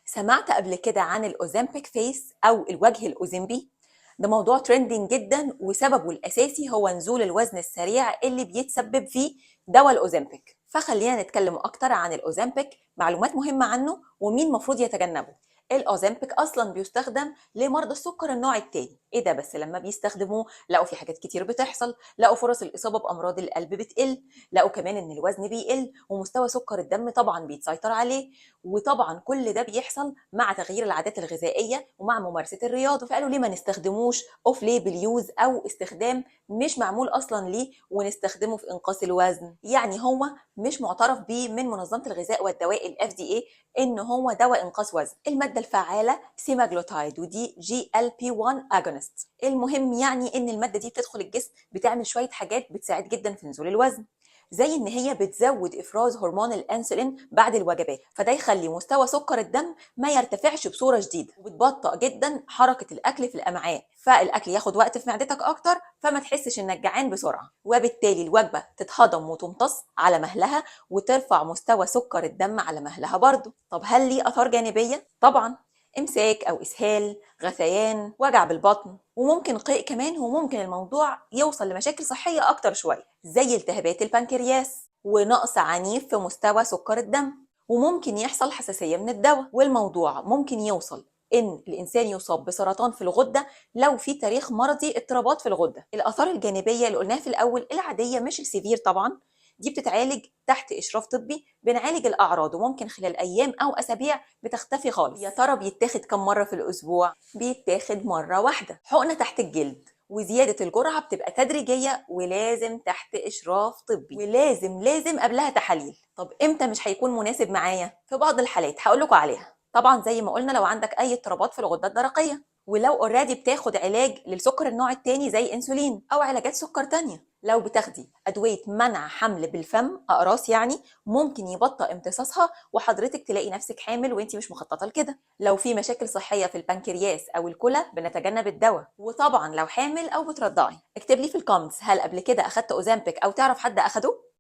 سمعت قبل كده عن الأوزمبيك فيس أو الوجه الأوزمبي؟ ده موضوع ترندنج جدا، وسببه الأساسي هو نزول الوزن السريع اللي بيتسبب فيه دواء الأوزمبيك. فخلينا نتكلم أكتر عن الأوزمبيك، معلومات مهمة عنه ومين مفروض يتجنبه. الأوزمبيك أصلا بيستخدم لمرضى السكر النوع التاني. إيه ده؟ بس لما بيستخدموه لقوا في حاجات كتير بتحصل، لقوا فرص الإصابة بأمراض القلب بتقل، لقوا كمان إن الوزن بيقل ومستوى سكر الدم طبعا بيتسيطر عليه. وطبعا كل ده بيحصل مع تغيير العادات الغذائيه ومع ممارسه الرياضه. فقالوا ليه ما نستخدموش اوف ليبل يوز، او استخدام مش معمول اصلا ليه ونستخدمه في انقاص الوزن. يعني هو مش معترف بيه من منظمه الغذاء والدواء FDA ان هو دواء انقاص وزن. الماده الفعاله سيماجلوتايد، ودي GLP-1 اجونست. المهم يعني ان الماده دي بتدخل الجسم بتعمل شويه حاجات بتساعد جدا في نزول الوزن، زي ان هي بتزود افراز هرمون الانسولين بعد الوجبات، فده يخلي مستوى سكر الدم ما يرتفعش بصوره شديده، وبتبطئ جدا حركه الاكل في الامعاء، فالاكل ياخد وقت في معدتك اكتر فما تحسش انك جعان بسرعه، وبالتالي الوجبه تتهضم وتمتص على مهلها وترفع مستوى سكر الدم على مهلها برضه. طب هل ليه اثار جانبيه؟ طبعا، امساك او اسهال، غثيان، وجع بالبطن، وممكن قيء كمان، وممكن الموضوع يوصل لمشاكل صحيه اكتر شويه زي التهابات البنكرياس ونقص عنيف في مستوى سكر الدم، وممكن يحصل حساسيه من الدواء، والموضوع ممكن يوصل ان الانسان يصاب بسرطان في الغده لو في تاريخ مرضي اضطرابات في الغده. الاثار الجانبيه اللي قلناها في الاول العاديه مش السيفير طبعا، دي بتتعالج تحت اشراف طبي، بنعالج الاعراض وممكن خلال ايام او اسابيع بتختفي خالص. يا ترى بيتاخد كم مره في الاسبوع؟ بيتاخد مره واحده، حقنه تحت الجلد، وزياده الجرعه بتبقى تدريجيه ولازم تحت اشراف طبي، ولازم قبلها تحاليل. طب امتى مش هيكون مناسب معايا؟ في بعض الحالات هقول لكم عليها. طبعا زي ما قلنا لو عندك اي اضطرابات في الغده الدرقيه، ولو اوريدي بتاخد علاج للسكر النوع التاني زي انسولين او علاجات سكر تانية، لو بتاخدي ادويه منع حمل بالفم، اقراص يعني، ممكن يبطئ امتصاصها وحضرتك تلاقي نفسك حامل وانت مش مخططه لكده. لو في مشاكل صحيه في البنكرياس او الكلى بنتجنب الدواء. وطبعا لو حامل او بترضعي، اكتب لي في الكومنتس هل قبل كده اخدت اوزامبيك او تعرف حد اخده.